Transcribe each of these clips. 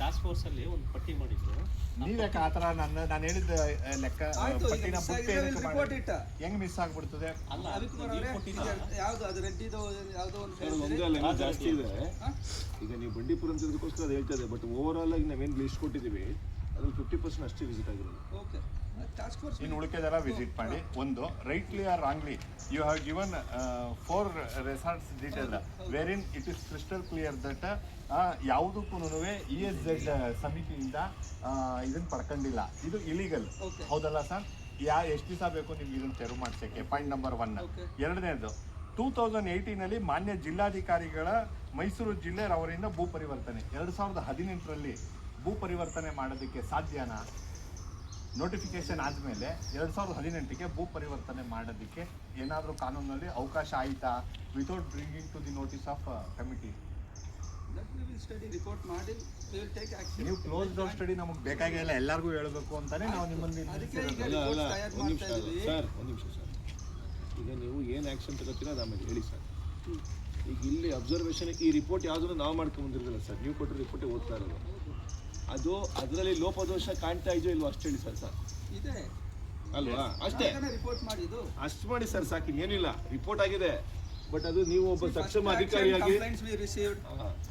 Task force ಅಲ್ಲಿ ಒಂದು ಪಟ್ಟಿ ಮಾಡಿದ್ರು. ನೀವ್ಯಾಕೆ ಆ ಥರ ನಾನು ಹೇಳಿದ ಲೆಕ್ಕ ಪಟ್ಟಿನ ಬಿಟ್ಟು ಹೆಂಗ್ ಮಿಸ್ ಆಗ್ಬಿಡ್ತದೆ? ಅಲ್ಲ ಯಾವ್ದು ಅದು ರೆಡ್ಡಿದು ಯಾವುದೋ ಒಂದು ಜಾಸ್ತಿ ಇದೆ. ಈಗ ನೀವು ಬಂಡೀಪುರ ಅಂತ ಇದಕ್ಕೋಸ್ಕರ ಅದು ಹೇಳ್ತದೆ, ಬಟ್ ಓವರ್ ಆಲ್ ಆಗಿ ನಾವೇನು ಲಿಸ್ಟ್ ಕೊಟ್ಟಿದ್ದೀವಿ ಅದ್ರಲ್ಲಿ 50% ಅಷ್ಟೇ ವಿಸಿಟ್ ಆಗಿರೋದು. ಓಕೆ, ಇನ್ನು ಉಳಿಕೆದೆಲ್ಲ ವಿಸಿಟ್ ಮಾಡಿ. ಒಂದು rightly or wrongly you have given 4 resorts detail wherein it is crystal clear that ಯಾವುದಕ್ಕೂ ESZ ಸಮಿತಿಯಿಂದ ಇದನ್ನ ಪಡ್ಕೊಂಡಿಲ್ಲ. ಇದು ಇಲೀಗಲ್, ಹೌದಲ್ಲ ಸರ್? ಎಷ್ಟು ದಿವಸ ಬೇಕು ನಿಮ್ಗೆ ಇದನ್ನು ತೆರವು ಮಾಡಿಸೋಕ್ಕೆ? Point number 1. ಎರಡನೇದು, 2018ನಲ್ಲಿ ಮಾನ್ಯ ಜಿಲ್ಲಾಧಿಕಾರಿಗಳ ಮೈಸೂರು ಜಿಲ್ಲೆ ಅವರಿಂದ ಭೂ ಪರಿವರ್ತನೆ 2018ರಲ್ಲಿ ಭೂ ಪರಿವರ್ತನೆ ಮಾಡೋದಕ್ಕೆ ಸಾಧ್ಯನಾ? ನೋಟಿಫಿಕೇಶನ್ ಆದಮೇಲೆ 2018ಗೆ ಭೂ ಪರಿವರ್ತನೆ ಮಾಡೋದಕ್ಕೆ ಏನಾದರೂ ಕಾನೂನಲ್ಲಿ ಅವಕಾಶ ಆಯಿತಾ without bringing to the notice of committee? ನೀವು ಕ್ಲೋಸ್ ಡೋರ್ ಸ್ಟಡಿ ನಮಗೆ ಬೇಕಾಗಿಲ್ಲ, ಎಲ್ಲರಿಗೂ ಹೇಳಬೇಕು ಅಂತಾನೆ ನಾವು ನಿಮ್ಮಲ್ಲಿ ಸರ್. ಒಂದು ನಿಮಿಷ ಸರ್, ಈಗ ನೀವು ಏನು ಆ್ಯಕ್ಷನ್ ತಗೋತೀರಾ ಅದು ಆಮೇಲೆ ಹೇಳಿ ಸರ್. ಈಗ ಇಲ್ಲಿ ಅಬ್ಸರ್ವೇಷನ್ ಈ ರಿಪೋರ್ಟ್ ಯಾವುದನ್ನು ನಾವು ಮಾಡ್ಕೊಂಡ್ಬಂದಿರಲಿಲ್ಲ ಸರ್, ನೀವು ಕೊಟ್ಟರೆ ರಿಪೋರ್ಟೇ ಓದ್ತಾ ಇರೋದು. ಅದು ಅದರಲ್ಲಿ ಲೋಪದೋಷ ಕಾಣ್ತಾ ಇದೆಯೋ ಇಲ್ವೋ ಅಷ್ಟು ಹೇಳಿ ಸರ್. ಇದೆ ಅಲ್ವಾ? ಅಷ್ಟೇ, ಅಷ್ಟು ಮಾಡಿ ಸರ್, ಸಾಕು, ಏನಿಲ್ಲ. ರಿಪೋರ್ಟ್ ಆಗಿದೆ, ಬಟ್ ಅದು ನೀವು ಒಬ್ಬ ಸಕ್ಷಮ ಅಧಿಕಾರಿಯಾಗಿ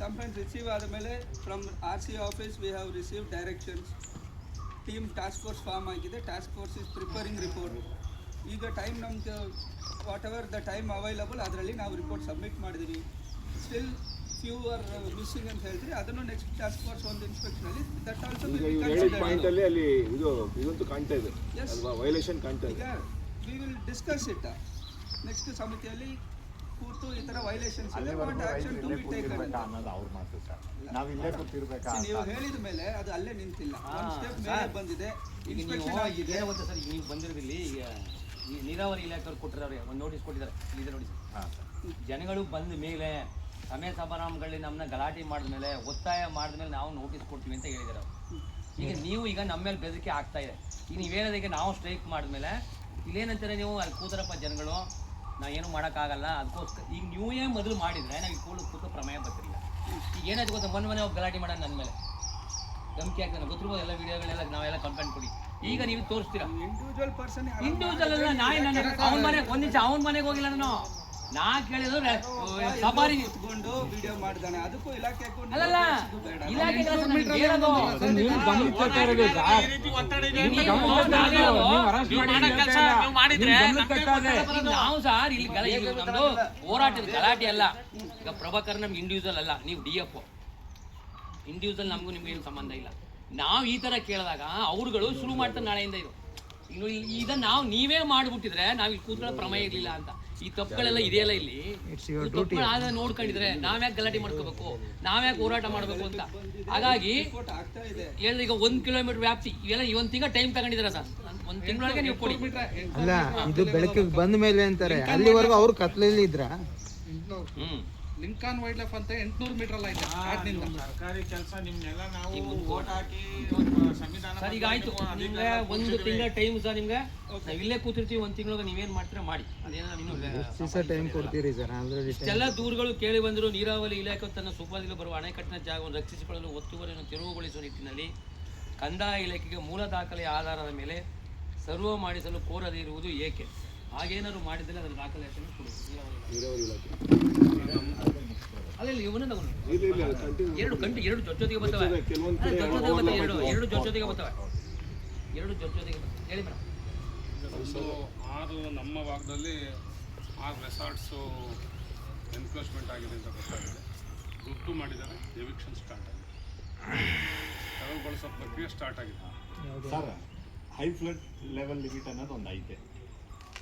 ಕಂಪ್ಲೇಂಟ್ಸ್ ರಿಸೀವ್ ಆದಮೇಲೆ from RC office we have receive directions. Team task force form ಆಗಿದೆ. Task force is preparing report. ಈಗ ಟೈಮ್ ನಮ್ಗೆ whatever the time available ಅದರಲ್ಲಿ ನಾವು ರಿಪೋರ್ಟ್ ಸಬ್ಮಿಟ್ ಮಾಡಿದ್ವಿ. ಸ್ಟಿಲ್ ಫ್ಯೂ ಆರ್ ಮಿಸ್ಸಿಂಗ್ ಅಂತ ಹೇಳಿದ್ರಿ, ಅದನ್ನು ನೆಕ್ಸ್ಟ್ ಟಾಸ್ಕ್ ಫೋರ್ಸ್ ಒಂದು ಇನ್ಸ್ಪೆಕ್ಷನಲ್ಲಿ ದಟ್ ಆಲ್ಸೋ ಪಾಯಿಂಟ್ ಅಲ್ಲಿ ಅಲ್ಲಿ ಇದಂತೂ ಕಾಣ್ತಾ ಇದೆ ಅಲ್ವಾ, ವೈಲೇಷನ್ ಕಾಣ್ತಾ ಇದೆ. ಈಗ we will discuss it next ಸಮಿತಿಯಲ್ಲಿ ಕೂತು ಈ ತರ ವೈಲೇಷನ್ಸ್ ಇದೆ, what action to be taken ಅನ್ನೋದು ಅವ್ರ ಮಾತು ಸರ್. ನಾವು ಇಲ್ಲೇ ಕೂತಿರ್ಬೇಕಾ? ನೀವು ಹೇಳಿದ ಮೇಲೆ ಅದು ಅಲ್ಲೇ ನಿಂತಿಲ್ಲ, ಒಂದು ಸ್ಟೆಪ್ ಮೇಲೆ ಬಂದಿದೆ, ಇನ್ಸ್ಪೆಕ್ಷನ್ ಆಗಿದೆ. ಒಂದು ಸರ್, ನೀವು ಬಂದಿರೋದಿಲ್ಲಿ ಈಗ ನೀರಾವರಿ ಇಲಾಖೆಯವ್ರು ಕೊಟ್ಟಿದ್ದಾರೆ, ಒಂದು ನೋಟಿಸ್ ಕೊಟ್ಟಿದ್ದಾರೆ. ಇದೆ ನೋಡಿ ಸರ್, ಜನಗಳು ಬಂದ ಮೇಲೆ ಸಮಯ ಸಮಾರಂಭಗಳಲ್ಲಿ ನಮ್ಮನ್ನ ಗಲಾಟೆ ಮಾಡಿದ್ಮೇಲೆ ಒತ್ತಾಯ ಮಾಡಿದ್ಮೇಲೆ ನಾವು ನೋಟಿಸ್ ಕೊಡ್ತೀವಿ ಅಂತ ಹೇಳಿದ್ದಾರೆ. ಈಗ ನೀವು ಈಗ ನಮ್ಮ ಮೇಲೆ ಬೆದರಿಕೆ ಆಗ್ತಾ ಇದೆ. ಈಗ ನೀವೇನೋದಕ್ಕೆ ನಾವು ಸ್ಟ್ರೈಕ್ ಮಾಡಿದ್ಮೇಲೆ ಇಲ್ಲೇನಂತಾರೆ ನೀವು, ಅಲ್ಲಿ ಕೂತಾರಪ್ಪ ಜನಗಳು, ನಾವು ಏನು ಮಾಡೋಕ್ಕಾಗಲ್ಲ, ಅದಕ್ಕೋಸ್ಕರ ಈಗ ನೀವೇ ಮೊದಲು ಮಾಡಿದರೆ ನಾವು ಈಗ ಕೂತು ಪ್ರಮೇಯ ಬರ್ತಿರಲಿಲ್ಲ. ಈಗ ಏನಾಯ್ತು ಗೊತ್ತಾ, ಮೊನ್ನೆ ಹೋಗಿ ಗಲಾಟೆ ಮಾಡೋಣ ನನ್ನ ಮೇಲೆ ಧಮಕಿ ಆಗ್ತಾನೆ, ಗೊತ್ತಿರ್ಬೋದು ಎಲ್ಲ ವಿಡಿಯೋಗಳೆಲ್ಲ ನಾವೆಲ್ಲ ಕಂಪ್ಲೇಂಟ್ ಕೊಡಿ. ಈಗ ನೀವು ತೋರಿಸ್ತೀರಾ ಇಂಡಿವಿಜುವಲ್ ಪರ್ಸನ್, ಇಂಡಿವಿಜುವಲ್ ಅಲ್ಲ, ಅವನ ಮನೆಗೆ ಒಂದು ನಿಮಿಷ ಅವನ ಮನೆಗೆ ಹೋಗಿಲ್ಲ ನಾನು. ನಾ ಕೇಳಿದ್ರೆ ಸಫಾರಿ ಇಟ್ಕೊಂಡು ವಿಡಿಯೋ ಮಾಡಿದಾನೆ, ಅದಕ್ಕೂ ಇಲಾಖೆ ಅಲ್ಲಲ್ಲ, ಇಲಾಖೆ ನಾವು ಸರ್ ಇಲ್ಲಿ ನಮ್ದು ಹೋರಾಟದ ಗಲಾಟೆ ಅಲ್ಲ. ಈಗ ಪ್ರಭಾಕರ್ ನಮ್ಗೆ ಇಂಡಿವಿಜುವಲ್ ಅಲ್ಲ, ನೀವು DF ಇಂಡಿವಿಜುವಲ್, ನಮಗೂ ನಿಮ್ಗೆ ಏನು ಸಂಬಂಧ ಇಲ್ಲ. ನಾವು ಈ ತರ ಕೇಳಿದಾಗ ಅವ್ರುಗಳು ಶುರು ಮಾಡ್ತಾರೆ ನಾಳೆಯಿಂದ ಇದು. ಇನ್ನು ಇದನ್ನ ನೀವೇ ಮಾಡಿಬಿಟ್ಟಿದ್ರೆ ನಾವು ಇಲ್ಲಿ ಕೂತ್ಕೊಳ್ಳೋ ಪ್ರಮೇಯ ಇರಲಿಲ್ಲ ಅಂತ. ಈ ತಪ್ಪುಗಳೆಲ್ಲ ಇದೆಯಲ್ಲ ಇಲ್ಲಿ, ತಪ್ಪುಗಳು ನೋಡ್ಕೊಂಡಿದ್ರೆ ನಾವ್ಯಾಕೆ ಗಲಾಟೆ ಮಾಡ್ಕೋಬೇಕು, ನಾವ್ಯಾಕೆ ಹೋರಾಟ ಮಾಡಬೇಕು ಅಂತ. ಹಾಗಾಗಿ ಹೇಳಿದ್ರೆ ಈಗ 1 ಕಿಲೋಮೀಟರ್ ವ್ಯಾಪ್ತಿ ಇವೆಲ್ಲ 1 ತಿಂಗಳ ಟೈಮ್ ತಗೊಂಡಿದ್ದೀರಾ ಸರ್, 1 ತಿಂಗಳೊಳಗೆ ನೀವು ಕೊಡಿ. ಅಲ್ಲ, ಇದು ಬೆಳಕಿಗೆ ಬಂದ ಮೇಲೆ ಅಂತಾರೆ, ಅಲ್ಲಿವರೆಗೂ ಅವ್ರು ಕತ್ಲಲ್ಲಿ ಇದ್ರ. ಲಿಂಕಾನ್ ವೈಲ್ಡ್ ಲೈಫ್ ಅಂತ 800 ಮೀಟರ್ ಅಲ್ಲ ಇದೆ ಸರ್ಕಾರಿ ಕೆಲಸ. ನಿಮ್ನೆಲ್ಲ ನಾವು ವೋಟ್ ಹಾಕಿ ಸಂವಿಧಾನ ಸರ್ ಈಗ ಆಯ್ತು, ನಿಮ್ಗೆ 1 ತಿಂಗಳ ಟೈಮ್ ಸರ್. ನಿಮ್ಗೆ ನಾವು ಇಲ್ಲೇ ಕೂತಿರ್ತೀವಿ, 1 ತಿಂಗಳಿಗೆ ನೀವೇನ್ ಮಾಡ್ತೀರಾ ಮಾಡಿ. ಅದೇನೋ ಟೈಮ್ ಕೊಡ್ತೀರಿ ಸರ್. ಇಷ್ಟೆಲ್ಲ ದೂರುಗಳು ಕೇಳಿ ಬಂದರು. ನೀರಾವರಿ ಇಲಾಖೆ ತನ್ನ ಸುಪಾದಿಗಳು ಬರುವ ಅಣೆಕಟ್ಟಿನ ಜಾಗವನ್ನು ರಕ್ಷಿಸಿಕೊಳ್ಳಲು ಒತ್ತುವರಿಯನ್ನು ತೆರವುಗೊಳಿಸುವ ನಿಟ್ಟಿನಲ್ಲಿ ಕಂದಾಯ ಇಲಾಖೆಗೆ ಮೂಲ ದಾಖಲೆಯ ಆಧಾರದ ಮೇಲೆ ಸರ್ವೆ ಮಾಡಿಸಲು ಕೋರದೇ ಇರುವುದು ಏಕೆ? ಹಾಗೇನಾದ್ರು ಮಾಡಿದ್ರೆ ಅದರ ದಾಖಲೆಯನ್ನು ಅಲ್ಲ ಇವನ್ನ ತಗೊಂಡು ಎರಡು ಜೊತೆಗೆ ಬರ್ತವೆ, ಎರಡು ಜೊತೆಗೆ ಬರ್ತವೆ. ಹೇಳಿ ಮೇಡಮ್. ಒಂದು 6 ನಮ್ಮ ಭಾಗದಲ್ಲಿ 6 ರೆಸಾರ್ಟ್ಸು ಎನ್ಕ್ರೋಚ್ಮೆಂಟ್ ಆಗಿದೆ ಅಂತ ಗೊತ್ತಾಗಿದೆ. ಗುರ್ತು ಮಾಡಿದ್ದಾರೆ, ಎವಿಕ್ಷನ್ ಸ್ಟಾರ್ಟ್ ಆಗಿದೆ, ತೆರವುಗೊಳಿಸೋ ಪ್ರಕ್ರಿಯೆ ಸ್ಟಾರ್ಟ್ ಆಗಿದೆ sir. High flood level limit ಅನ್ನೋದು ಒಂದು ಐತೆ.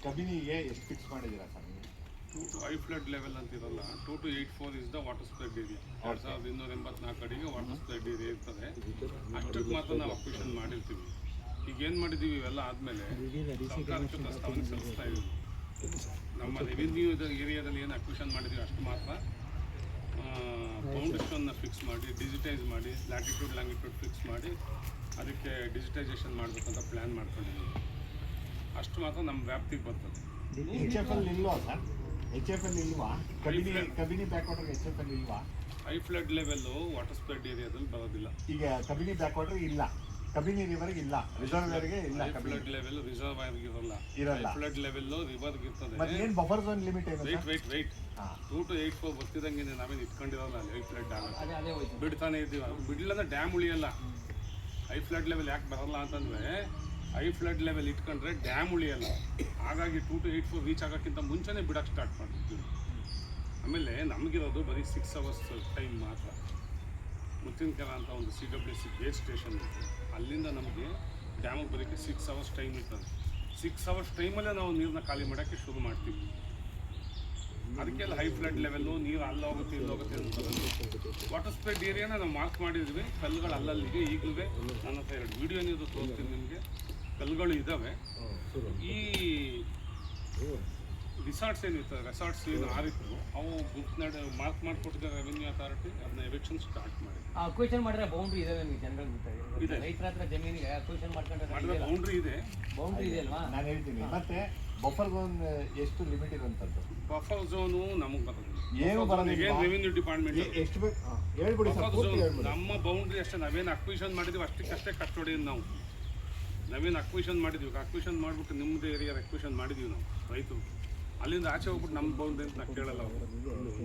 ಕಬಿನಿಗೆ ಎಷ್ಟು ಫಿಕ್ಸ್ ಮಾಡಿದ್ದೀರಾ sir? 2 to high flood level ಅಂತಿರಲ್ಲ, 2 to 84 is the water spread area. 2284 ಅಡಿಗೆ ವಾಟರ್ ಸ್ಪ್ರೆಡ್ ಏರಿಯಾ ಇರ್ತದೆ. ಅಷ್ಟಕ್ಕೆ ಮಾತ್ರ ನಾವು ಅಕ್ವಿಷನ್ ಮಾಡಿರ್ತೀವಿ. ಈಗ ಏನು ಮಾಡಿದ್ದೀವಿ, ಇವೆಲ್ಲ ಆದಮೇಲೆ ಸರ್ಕಾರಕ್ಕೆ ಪ್ರಸ್ತಾವನೆ ಸಲ್ಲಿಸ್ತಾ ಇದ್ದೀವಿ. ನಮ್ಮ ರೆವಿನ್ಯೂ ಏರಿಯಾದಲ್ಲಿ ಏನು ಅಕ್ವಿಷನ್ ಮಾಡಿದ್ದೀವಿ ಅಷ್ಟು ಮಾತ್ರ ಫೌಂಡೇಶನ್ನ ಫಿಕ್ಸ್ ಮಾಡಿ, ಡಿಜಿಟೈಸ್ ಮಾಡಿ, ಲ್ಯಾಟಿಟ್ಯೂಡ್ ಲ್ಯಾಂಗಿಟ್ಯೂಡ್ ಫಿಕ್ಸ್ ಮಾಡಿ ಅದಕ್ಕೆ ಡಿಜಿಟೈಸೇಷನ್ ಮಾಡಬೇಕಂತ ಪ್ಲ್ಯಾನ್ ಮಾಡ್ಕೊಂಡಿದ್ದೀವಿ. ಅಷ್ಟು ಮಾತ್ರ ನಮ್ಮ ವ್ಯಾಪ್ತಿಗೆ ಬರ್ತದೆ. HFL ಇಲ್ವಾ ಸರ್? HFL ಇಲ್ವಾ? ಕಬಿನಿ ಬ್ಯಾಕ್ ವಾಟರ್ಗೆ HFL ಇಲ್ವಾ? High flood level water spread ಏರಿಯಾದಲ್ಲಿ ಬರೋದಿಲ್ಲ. ಈಗ ಕಬಿನಿ ಬ್ಯಾಕ್ ವಾಟರ್ ಇಲ್ಲ, ಕಬಿನಿ ರಿವರ್ಗೆ ಇಲ್ಲ, ರಿಸರ್ವೇರ್ಗೆ ಇಲ್ಲ. ಫ್ಲಡ್ ಲೆವೆಲ್ ರಿಸರ್ವಾಯರ್ಗೆ ಇರಲ್ಲ. ಫ್ಲಡ್ ಲೆವೆಲ್ ರಿವರ್ಗೆ ಇರ್ತದೆ. ಮತ್ತೆ ಏನು ಬಫರ್ ಝೋನ್ ಲಿಮಿಟ್ ಏನು? ವೆಯ್ಟ್ 2 to 8 ಬರ್ತಿದಂಗೆ ನಾವೇನು ಇಟ್ಕೊಂಡಿರೋಲ್ಲ ಅಲ್ಲಿ ಹೈ ಫ್ಲಡ್ ಆಗೋದು. ಅದೇ ಅದೇ ಹೋಯ್ತು. ಬಿಡ್ತಾನೆ ಇದ್ದೀವಿ. ಬಿಡ್ಲಿಲ್ಲ ಅಂದ್ರೆ ಡ್ಯಾಮ್ ಉಳಿಯಲ್ಲ. ಹೈ ಫ್ಲಡ್ ಲೆವೆಲ್ ಯಾಕೆ ಬರಲ್ಲ ಅಂತಂದರೆ ಹೈ ಫ್ಲಡ್ ಲೆವೆಲ್ ಇಟ್ಕೊಂಡ್ರೆ ಡ್ಯಾಮ್ ಉಳಿಯಲ್ಲ. ಹಾಗಾಗಿ 2 to 8 ರೀಚ್ ಆಗೋಕ್ಕಿಂತ ಮುಂಚೆನೇ ಬಿಡೋಕ್ಕೆ ಸ್ಟಾರ್ಟ್ ಮಾಡ್ತೀವಿ. ಆಮೇಲೆ ನಮಗಿರೋದು ಬರೀ 6 hours ಟೈಮ್ ಮಾತ್ರ. ಮುತ್ತಿನಕೆರೆ ಅಂತ ಒಂದು CWC ಬೇಸ್ ಸ್ಟೇಷನ್ ಇರುತ್ತೆ. ಅಲ್ಲಿಂದ ನಮಗೆ ಡ್ಯಾಮಿಗೆ ಬರೋಕ್ಕೆ 6 hours ಟೈಮ್ ಇರ್ತದೆ. 6 hours ಟೈಮಲ್ಲೇ ನಾವು ನೀರನ್ನ ಖಾಲಿ ಮಾಡೋಕ್ಕೆ ಶುರು ಮಾಡ್ತೀವಿ. ಅದಕ್ಕೆಲ್ಲ ಹೈ ಫ್ಲಡ್ ಲೆವೆಲ್ಲು ನೀರು ಅಲ್ಲೋಗುತ್ತೆ ಇಲ್ಲೋಗುತ್ತೆ ಅಂತ ವಾಟರ್ ಸ್ಪ್ರೆಡ್ ಏರಿಯಾನ ನಾವು ಮಾರ್ಕ್ ಮಾಡಿದ್ವಿ. ಕಲ್ಲುಗಳು ಅಲ್ಲಲ್ಲಿಗೆ ಈಗಲೂ ನನ್ನ ಹತ್ರ 2 ವೀಡಿಯೋ ನೀವು ತೋರಿಸ್ತೀನಿ ನಿಮಗೆ. ಕಲ್ಲುಗಳು ಇದ್ದಾವೆ. ಈ ರಿಸಾರ್ಟ್ಸ್ ಏನಿರ್ತದೆ, ರೆಸಾರ್ಟ್ಸ್ ಏನು ಆರಿತ್ತು ಅವು ಗುಂಪು ಮಾರ್ಕ್ ಮಾಡಿಕೊಟ್ಟಿದ್ದಾರೆ ರೆವಿನ್ಯೂ ಅಥಾರಿಟಿ. ಅದನ್ನ ಎವಿಕ್ಷನ್ ಸ್ಟಾರ್ಟ್ ಮಾಡಿ ಅಕ್ವಿಷನ್ ಮಾಡಿದ್ರೆ ಬೌಂಡ್ರಿ ಇದೆ ನಿಮಗೆ ಜನಗಳಿಗೆ ರೈತರ ಹತ್ರ ಜಮೀನಿಗೆ ಅಕ್ವಿಷನ್ ಮಾಡ್ಕೊಂಡ್ರೆ ಬೌಂಡ್ರಿ ಇದೆ. ಬೌಂಡ್ರಿ ಇದೆ ಅಲ್ವಾ? ನಾನು ಹೇಳ್ತೀನಿ. ಮತ್ತೆ ಬಫರ್ ಝೋನ್ ಎಷ್ಟು ಲಿಮಿಟ್ ಇರುವಂಥದ್ದು? ಬಫರ್ ಝೋನು ನಮಗೆ ಬರೋದಿಲ್ಲ. ಏನು ಬರೋದಿಲ್ಲ. ರೆವಿನ್ಯೂ ಡಿಪಾರ್ಟ್ಮೆಂಟ್ ಎಷ್ಟು ಬೇಕು ಹೇಳ್ಬಿಡಿ ಸರ್, ಪೂರ್ತಿ ಹೇಳ್ಬಿಡಿ. ನಮ್ಮ ಬೌಂಡ್ರಿ ಅಷ್ಟೇ. ನಾವೇನು ಅಕ್ವಿಷನ್ ಮಾಡಿದ್ವಿ ಅಷ್ಟಕ್ಕಷ್ಟೇ ಕಸ್ಟೋಡಿಯನ್ ನಾವು. ನಾವೇನು ಅಕ್ವಿಷನ್ ಮಾಡಿದ್ವಿ, ಅಕ್ವಿಷನ್ ಮಾಡಿಬಿಟ್ಟು ನಿಮ್ಮದು ಏರಿಯಾ ಅಕ್ವಿಷನ್ ಮಾಡಿದ್ವಿ ನಾವು ರೈತರು. ಅಲ್ಲಿಂದ ಆಚೆ ಹೋಗ್ಬಿಟ್ಟು ನಮ್ಮ ಬೌಂಡ್ರಿ ಅಂತ ನಾವು ಕೇಳಲ್ಲ ಅವರು.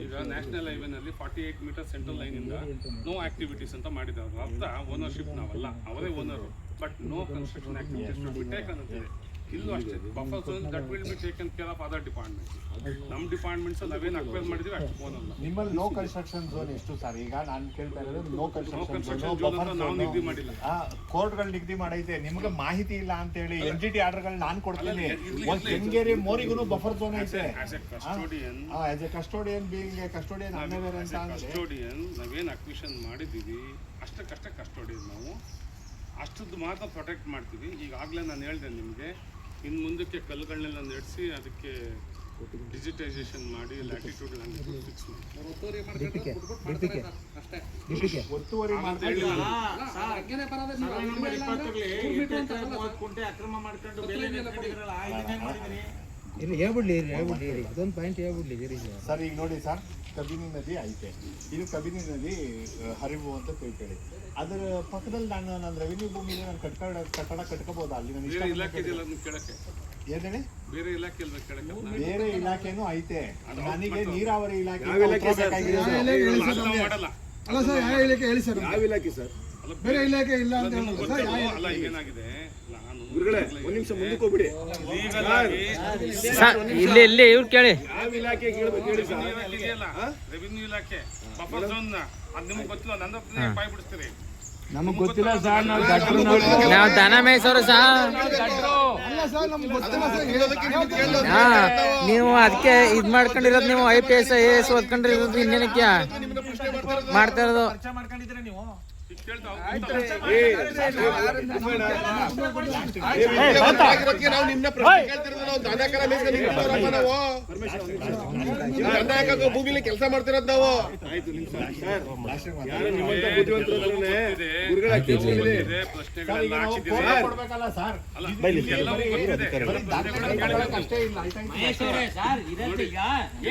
ಈಗ ನ್ಯಾಷನಲ್ ಹೈವೇನಲ್ಲಿ 48 ಮೀಟರ್ ಸೆಂಟ್ರಲ್ ಲೈನಿಂದ ನೋ ಆಕ್ಟಿವಿಟೀಸ್ ಅಂತ ಮಾಡಿದ್ದಾರೆ. ಅರ್ಥ ಓನರ್ಶಿಪ್ ನಾವಲ್ಲ, ಅವರೇ owner. But no construction activities to be taken ಅಂತಿದೆ. ಇಲ್ಲೂ ಅಷ್ಟೇ. Buffer zone that will be taken care of other department. ನಮ್ಮ ಡಿಪಾರ್ಟ್ಮೆಂಟ್ಸ್ ನಾವೇನು ಅಕ್ವೈರ್ ಮಾಡಿದ್ವಿ ಅಷ್ಟು ಓನಲ್ಲ. ನಿಮ್ಮಲ್ಲಿ ನೋ ಕನ್ಸ್ಟ್ರಕ್ಷನ್ ಝೋನ್ ಎಷ್ಟು ಸರ್? ಈಗ ನಾನು ಕೇಳ್ತಾ ಇರೋದು ನೋ ಕನ್ಸ್ಟ್ರಕ್ಷನ್ ಝೋನ್ ಅಂತ ನಾವು ನಿಗದಿ ಮಾಡಿಲ್ಲ. ಕೋರ್ಟ್ಗಳು ನಿಗದಿ ಮಾಡೈತೆ, ನಿಮಗೆ ಮಾಹಿತಿ ಇಲ್ಲ ಅಂತ ಹೇಳಿ NGT ಆರ್ಡರ್ಗಳು ನಾನು ಕೊಡ್ತೀನಿ. ಒಂದು ಕೆಂಗೇರಿ ಮೋರಿಗೂ ಬಫರ್ ಝೋನ್ ಐತೆ. As a custodian, as a custodian being a custodian ಅನ್ನೋದೇನೆ ಅಂತ ಅಂದ್ರೆ ಕಸ್ಟೋಡಿಯನ್ ನಾವೇನು ಅಕ್ವಿಷನ್ ಮಾಡಿದ್ದೀವಿ ಅಷ್ಟಕ್ಕಷ್ಟೇ ಕಸ್ಟೋಡಿಯನ್ ನಾವು. ಅಷ್ಟದ್ದು ಮಾತ್ರ ಪ್ರೊಟೆಕ್ಟ್ ಮಾಡ್ತೀವಿ. ಈಗಾಗಲೇ ನಾನು ಹೇಳಿದೆ ನಿಮಗೆ, ಇನ್ನು ಮುಂದಕ್ಕೆ ಕಲ್ಲುಗಳನ್ನೆಲ್ಲ ನಡೆಸಿ ಅದಕ್ಕೆ ಡಿಜಿಟೈಸೇಷನ್ ಮಾಡಿ ಲ್ಯಾಟಿಟ್ಯೂಡ್ ಲ್ಯಾಂಗಿಟ್ಯೂಡ್ ಫಿಕ್ಸ್ ಮಾಡಿ ಒತ್ತುವರಿ ಮಾಡ್ತಾ ಇಲ್ಲಿ ಹೇಳ್ಬಿಡ್ಲಿ ಅದೊಂದು ಪಾಯಿಂಟ್ ಹೇಳ್ಬಿಡ್ಲಿ ಸರ್. ಈಗ ನೋಡಿ ಸರ್, ಕಬಿನಿ ನದಿ ಐತೆ. ಇದು ಕಬಿನಿ ನದಿ ಹರಿವು ಅಂತ ತಿಳ್ಕೊಳ್ಳಿ. ಅದರ ಪಕ್ಕದಲ್ಲಿ ನನ್ನ ರೆವಿನ್ಯೂ ಭೂಮಿಗೆ ನಾನು ಕಟ್ಟಡ ಕಟ್ಕೋಬೋದಾ? ಅಲ್ಲಿ ನಾನು ಬೇರೆ ಇಲಾಖೆ ಇದೆಯಲ್ಲ ಅದನ್ನ ಕೇಳಕ್ಕೆ. ಏನೇಳಿ ಬೇರೆ ಇಲಾಖೆ ಇಲ್ವಾ ಕೇಳಕ್ಕೆ? ಬೇರೆ ಇಲಾಖೆನೂ ಐತೆ. ನನಗೆ ನೀರಾವರಿ ಇಲಾಖೆ ನಾವು ಮಾಡಲ್ಲ. ಅಲ್ಲ ಸರ್, ಯಾವ ಇಲಾಖೆ ಹೇಳಿ ಸರ್? ಯಾವ ಇಲಾಖೆ ಸರ್? ಬೇರೆ ಇಲಾಖೆ ಇಲ್ಲ ಅಂತ ನಿಮ್ಗೆ ಹೇಳಿದ್ರು ಸರ್. ಗೊತ್ತಿಲ್ಲ. ಅಲ್ಲ ಏನಾಗಿದೆ, ನಾನು ಗುರುಗಳೇ ಒಂದು ನಿಮಿಷ ಮುಂದಕ್ಕೆ ಹೋಗ್ಬಿಡಿ. ಲೀಗಲ್ ಆಗಿ ಇಲ್ಲಿ ಇವ್ರು ಕೇಳಿ. ಯಾವ ಇಲಾಖೆ ಕೇಳ್ಬೇಕು ಹೇಳಿ ಸರ್? ರೆವಿನ್ಯೂ ಇಲಾಖೆ ಇದೆಯಲ್ಲ, ರೆವಿನ್ಯೂ ಇಲಾಖೆ ಬಫರ್ ಝೋನ್ ಅದು ನಿಮ್ಗೆ ಗೊತ್ತಿಲ್ಲ. ನನ್ನ ಹತ್ರ ಬಾಯ್ ಬಿಡಿಸ್ತೀರಿ. ನಮಗ್ ಗೊತ್ತಿಲ್ಲ ಸರ್, ನಾವು ದನ ಮೇಯ್ಸೋರು ಸರ್. ಅಲ್ಲ ಸರ್, ನಮ್ಗೆ ಗೊತ್ತಿಲ್ಲ ಸರ್. ನೀವು ಅದಕ್ಕೆ ಇದ್ ಮಾಡ್ಕೊಂಡಿರೋದು, ನೀವು IPS IAS ಓದ್ಕೊಂಡಿರೋದು ಇನ್ನೇನಕ್ಕೆ ಮಾಡ್ತಾ ಇರೋದು. ಈಗ ಕೇಳ್ತಾ ನಾವು ನಿನ್ನ ಪ್ರಶ್ನೆ ಕೇಳ್ತಿರೋದು. ನಾವು ದಾದಾಕರ ಮೇಸ್ಕೊಂಡು ನಾವು ದಂಡ ಭೂಮಿಲಿ ಕೆಲಸ ಮಾಡ್ತಿರೋದು ನಾವು. ಆಯ್ತು ನಿಮಿಷ ಯಾರು ನಿಮ್ಮಂತ ಬುದ್ಧಿವಂತರು ಗುರುಗಳ ಪ್ರಶ್ನೆಗಳೆಲ್ಲ ಹಾಕಿದ್ದೀವಿ. ಕೊಡ್ಬೇಕಲ್ಲ ಸರ್. ಎಲ್ಲವೂ ಗೊತ್ತಿದೆ. ಅಷ್ಟೇ ಇಲ್ಲ. ಮಹೇಶ್ ಅವರೇ ಸರ್, ಇದಕ್ಕೆ ಈಗ